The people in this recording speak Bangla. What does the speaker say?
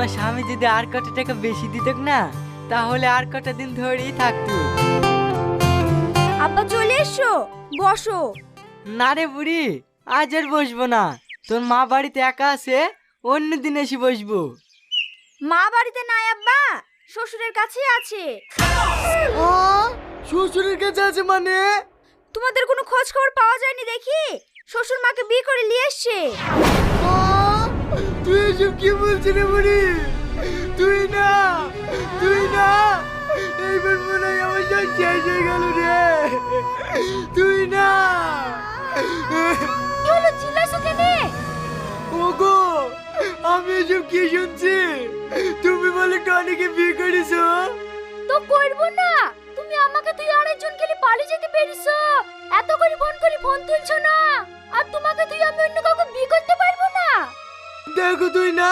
তোমার স্বামী যদি আর কটা টাকা বেশি দিত না, তাহলে আর কটা দিন ধরেই থাকতো। আব্বা চলে এসো, বসো। না রে বুড়ি, আজ আর বসবো না। তোর মা বাড়িতে একা আছে, অন্য দিন এসে বসবো। মা বাড়িতে নাই আব্বা, শ্বশুরের কাছেই আছে। শ্বশুরের কাছে আছে মানে? তোমাদের কোনো খোঁজ খবর পাওয়া যায়নি দেখি শ্বশুর মাকে বিয়ে করে নিয়ে এসছে। তুই এসব কি বলছিস রে বুড়ি? তুই না, এইবার মনে হয় আমার সব শেষ হয়ে গেল রে। তুই না। কি হলো, চিল্লাছো কেন? ওগো, আমি এসব কি শুনছি? তুমি বলে টনিকে বিয়ে করেছো? তো করবো না, তুমি আমাকে তুই আরেকজন খেলে পালিয়ে যেতে পেরেছো। এত করে ফোন তুলছো না, আর তোমাকে তুই আমি অন্য কাউকে বিয়ে করতে পারবো না। দেখো তুই না,